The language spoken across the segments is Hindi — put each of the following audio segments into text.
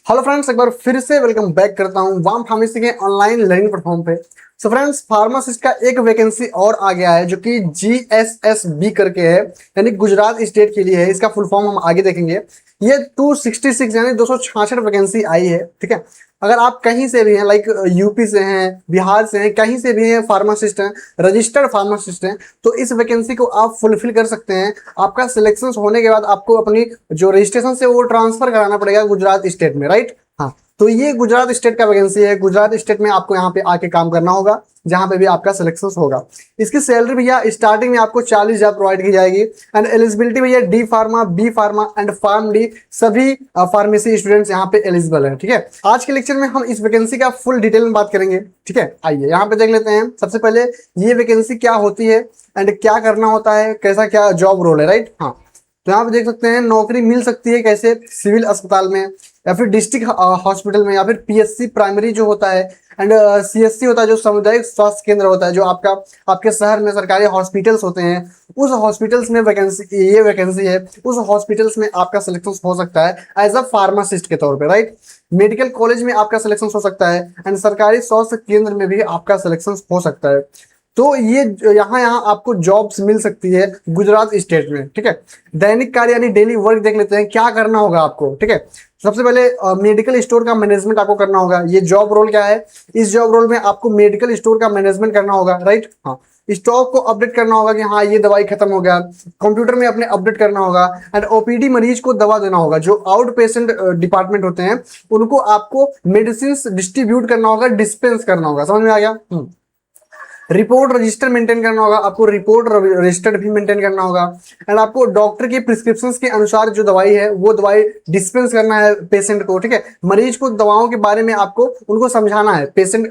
हेलो फ्रेंड्स, एक बार फिर से वेलकम बैक करता हूं वाम फार्मेसी के ऑनलाइन लर्निंग प्लेटफॉर्म पे। सो फ्रेंड्स, फार्मासिस्ट का एक वैकेंसी और आ गया है जो कि GSSB करके है, यानी गुजरात स्टेट के लिए है। इसका फुल फॉर्म हम आगे देखेंगे। ये 266 यानी 266 वैकेंसी आई है। ठीक है, अगर आप कहीं से भी हैं, लाइक यूपी से हैं, बिहार से हैं, कहीं से भी हैं, फार्मासिस्ट हैं, रजिस्टर्ड फार्मासिस्ट हैं, तो इस वैकेंसी को आप फुलफिल कर सकते हैं। आपका सिलेक्शन होने के बाद आपको अपनी जो रजिस्ट्रेशन से वो ट्रांसफर कराना पड़ेगा गुजरात स्टेट में, राइट। हाँ, तो ये गुजरात स्टेट का वैकेंसी है। गुजरात स्टेट में आपको यहाँ पे आके काम करना होगा, जहां पे भी आपका सिलेक्शन होगा। इसकी सैलरी भैया स्टार्टिंग में आपको 40,000 प्रोवाइड की जाएगी। एंड एलिजिबिलिटी भैया d pharma, b pharma and pharm d सभी फार्मेसी स्टूडेंट्स यहाँ पे एलिजिबल है। ठीक है, आज के लेक्चर में हम इस वैकेंसी का फुल डिटेल में बात करेंगे। ठीक है, आइए यहाँ पे देख लेते हैं। सबसे पहले ये वैकेंसी क्या होती है एंड क्या करना होता है, कैसा क्या जॉब रोल है, राइट। हाँ, तो यहाँ पे देख सकते हैं नौकरी मिल सकती है कैसे, सिविल अस्पताल में या फिर डिस्ट्रिक्ट हॉस्पिटल में या फिर PSC प्राइमरी जो होता है, एंड CSC होता है जो सामुदायिक स्वास्थ्य केंद्र होता है, जो आपके शहर में सरकारी हॉस्पिटल्स होते हैं, उस हॉस्पिटल्स में ये वैकेंसी है। उस हॉस्पिटल्स में आपका सिलेक्शन हो सकता है एज अ फार्मासिस्ट के तौर पे, राइट। मेडिकल कॉलेज में आपका सिलेक्शन हो सकता है एंड सरकारी स्वास्थ्य केंद्र में भी आपका सिलेक्शन हो सकता है। तो ये यहाँ यहाँ आपको जॉब्स मिल सकती है गुजरात स्टेट में। ठीक है, दैनिक कार्य यानी डेली वर्क देख लेते हैं, क्या करना होगा आपको। ठीक है, सबसे पहले मेडिकल स्टोर का मैनेजमेंट आपको करना होगा। ये जॉब रोल क्या है, इस जॉब रोल में आपको मेडिकल स्टोर का मैनेजमेंट करना होगा, राइट। हाँ, स्टॉक को अपडेट करना होगा कि हाँ ये दवाई खत्म हो गया, कंप्यूटर में अपने अपडेट करना होगा। एंड OPD मरीज को दवा देना होगा। जो आउट पेशेंट डिपार्टमेंट होते हैं उनको आपको मेडिसिन डिस्ट्रीब्यूट करना होगा, डिस्पेंस करना होगा। समझ में आ गया। रिपोर्ट रजिस्टर मेंटेन करना होगा आपको, रिपोर्ट रजिस्टर भी मेंटेन करना होगा। एंड आपको डॉक्टर की प्रिस्क्रिप्शन के अनुसार जो दवाई है वो दवाई डिस्पेंस करना है पेशेंट को। ठीक है, मरीज को दवाओं के बारे में आपको उनको समझाना है। पेशेंट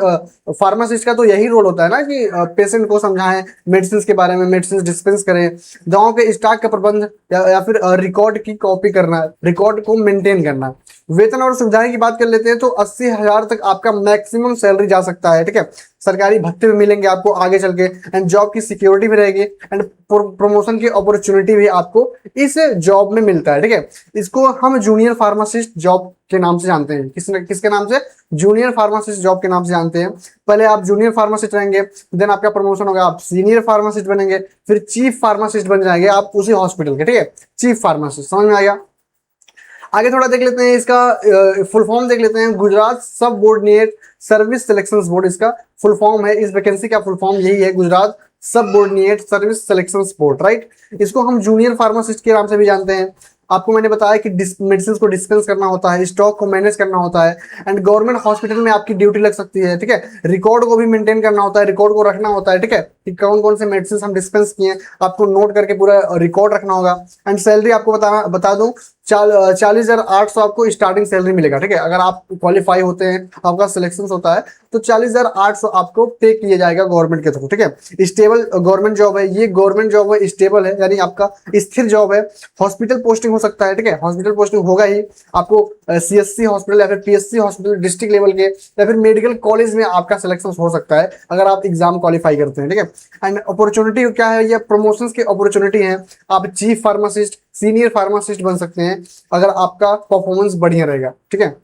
फार्मासिस्ट का तो यही रोल होता है ना कि पेशेंट को समझाएं मेडिसिन के बारे में, मेडिसिन डिस्पेंस करें, दवाओं के स्टॉक का प्रबंध या फिर रिकॉर्ड की कॉपी करना, रिकॉर्ड को मेंटेन करना। वेतन और सुविधाएं की बात कर लेते हैं तो 80,000 तक आपका मैक्सिमम सैलरी जा सकता है। ठीक है, सरकारी भत्ते भी मिलेंगे आपको आगे चल के, एंड जॉब की सिक्योरिटी भी रहेगी, एंड प्रमोशन की अपॉर्चुनिटी भी आपको इस जॉब में मिलता है। ठीक है, इसको हम जूनियर फार्मासिस्ट जॉब के नाम से जानते हैं। किसके नाम से? जूनियर फार्मासिस्ट जॉब के नाम से जानते हैं। पहले आप जूनियर फार्मासिस्ट रहेंगे, देन आपका प्रमोशन होगा, आप सीनियर फार्मासिस्ट बनेंगे, फिर चीफ फार्मासिस्ट बन जाएंगे आप उसी हॉस्पिटल के। ठीक है, चीफ फार्मासिस्ट। समझ में आ गया। आगे थोड़ा देख लेते हैं, इसका फुल फॉर्म देख लेते हैं। Gujarat subordinate service selection board इसका फुल फॉर्म है। इस वैकेंसी का फुल फॉर्म यही है, Gujarat subordinate service selection board, right. इसको हम जूनियर फार्मासिस्ट के नाम से भी जानते हैं। आपको मैंने बताया कि मेडिसिन को डिस्पेंस करना होता है, स्टॉक को मैनेज करना होता है, एंड गवर्नमेंट हॉस्पिटल में आपकी ड्यूटी लग सकती है। ठीक है, रिकॉर्ड को भी मेंटेन करना होता है, रिकॉर्ड को रखना होता है। ठीक है, कि कौन कौन से मेडिसिन हम डिस्पेंस किए आपको नोट करके पूरा रिकॉर्ड रखना होगा। एंड सैलरी आपको बता दूं 40,800 आपको स्टार्टिंग सैलरी मिलेगा। ठीक है, अगर आप क्वालिफाई होते हैं, आपका सिलेक्शन होता है तो 40,800 आपको पे किया जाएगा गवर्नमेंट के थ्रू। ठीक है, स्टेबल गवर्नमेंट जॉब है, ये गवर्नमेंट जॉब है, स्टेबल है, यानी आपका स्थिर जॉब है। हॉस्पिटल पोस्टिंग हो सकता है। ठीक है, हॉस्पिटल पोस्टिंग होगा ही आपको, CSC हॉस्पिटल या फिर PSC हॉस्पिटल डिस्ट्रिक्ट लेवल के, या फिर मेडिकल कॉलेज में आपका सिलेक्शन हो सकता है अगर आप एग्जाम क्वालिफाई करते हैं। ठीक है, एंड अपॉर्चुनिटी क्या है, ये प्रमोशंस की अपॉर्चुनिटी है। आप चीफ फार्मासिस्ट, सीनियर फार्मासिस्ट बन सकते हैं अगर आपका परफॉर्मेंस बढ़िया रहेगा। ठीक है,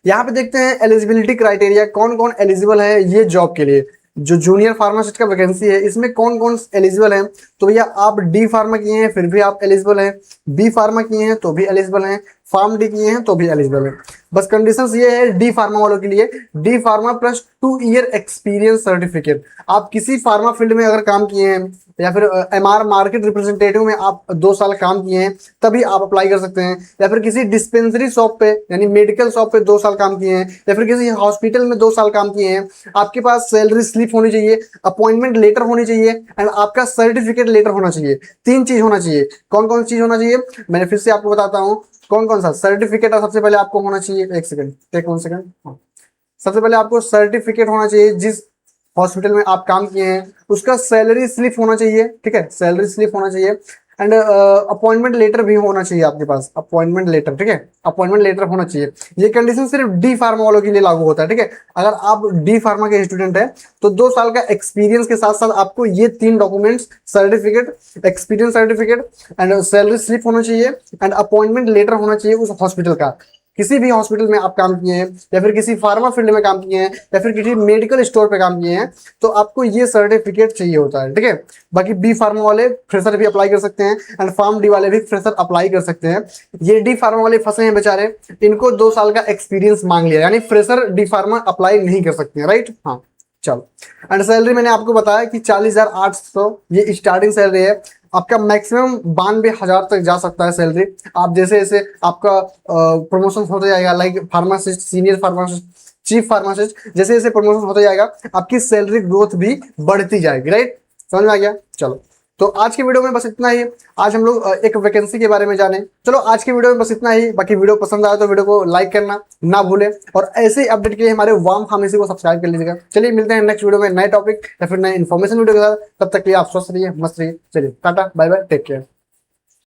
यहाँ पे देखते हैं एलिजिबिलिटी क्राइटेरिया, कौन कौन एलिजिबल है ये जॉब के लिए। जो जूनियर फार्मासिस्ट का वैकेंसी है इसमें कौन कौन एलिजिबल है, तो भैया आप डी फार्मा किए हैं फिर भी आप एलिजिबल हैं, बी फार्मा किए हैं तो भी एलिजिबल हैं, फार्म डी किए हैं तो भी एलिजिबल है। बस कंडीशंस ये है डी फार्मा वालों के लिए, D pharma plus 2 year experience certificate. आप किसी फार्मा फील्ड में अगर काम किए हैं या फिर MR मार्केट रिप्रेजेंटेटिव में आप 2 साल काम किए हैं तभी आप अप्लाई कर सकते हैं, या फिर किसी डिस्पेंसरी शॉप पे यानी मेडिकल शॉप पे 2 साल काम किए हैं, या फिर किसी हॉस्पिटल में 2 साल काम किए हैं। आपके पास सैलरी स्लिप होनी चाहिए, अपॉइंटमेंट लेटर होनी चाहिए, एंड आपका सर्टिफिकेट लेटर होना चाहिए। 3 चीज होना चाहिए। कौन कौन चीज होना चाहिए मैंने फिर से आपको बताता हूँ कौन कौन सा। सर्टिफिकेट सबसे पहले आपको होना चाहिए, एक सेकंड, टेक 1 सेकंड। सबसे पहले आपको सर्टिफिकेट होना चाहिए, जिस हॉस्पिटल में आप काम किए हैं उसका सैलरी स्लिप होना चाहिए। ठीक है, सैलरी स्लिप होना चाहिए, एंड अपॉइंटमेंट लेटर भी होना चाहिए आपके पास, अपॉइंटमेंट लेटर। ठीक है, अपॉइंटमेंट लेटर होना चाहिए। ये कंडीशन सिर्फ डी फार्मा वालों के लिए लागू होता है। ठीक है, अगर आप डी फार्मा के स्टूडेंट हैं तो 2 साल का एक्सपीरियंस के साथ साथ आपको ये 3 documents, certificate, experience certificate and salary slip होना चाहिए, एंड अपॉइंटमेंट लेटर होना चाहिए उस हॉस्पिटल का। किसी भी हॉस्पिटल में आप काम किए हैं या फिर किसी फार्मा फील्ड में काम किए हैं या फिर किसी मेडिकल स्टोर पे काम किए हैं तो आपको ये सर्टिफिकेट चाहिए होता है, ठीक है। बाकी बी फार्मा वाले फ्रेशर भी अप्लाई कर सकते हैं एंड फार्म डी वाले भी फ्रेशर अप्लाई कर सकते हैं। ये डी फार्मा वाले फंसे हैं बेचारे, इनको 2 साल का एक्सपीरियंस मांग लिया, यानी फ्रेशर डी फार्मा अप्लाई नहीं कर सकते हैं, राइट। हाँ चलो, एंड सैलरी मैंने आपको बताया कि 40,800 ये स्टार्टिंग सैलरी है। आपका मैक्सिमम 92,000 तक जा सकता है सैलरी। आप जैसे जैसे आपका प्रमोशन होता जाएगा, like pharmacist, senior pharmacist, chief pharmacist, जैसे जैसे प्रमोशन होता जाएगा आपकी सैलरी ग्रोथ भी बढ़ती जाएगी, राइट। समझ में आ गया। चलो, तो आज की वीडियो में बस इतना ही। आज हम लोग एक वैकेंसी के बारे में जाने। चलो आज की वीडियो में बस इतना ही। बाकी वीडियो पसंद आया तो वीडियो को लाइक करना ना भूले और ऐसे ही अपडेट के लिए हमारे वार्म फार्मेसी को सब्सक्राइब कर लीजिएगा। चलिए मिलते हैं नेक्स्ट वीडियो में नए टॉपिक या फिर नए इन्फॉर्मेशन वीडियो के साथ। तब तक के लिए आप स्वस्थ रहिए, मस्त रहिए। चलिए tata, bye bye, take care.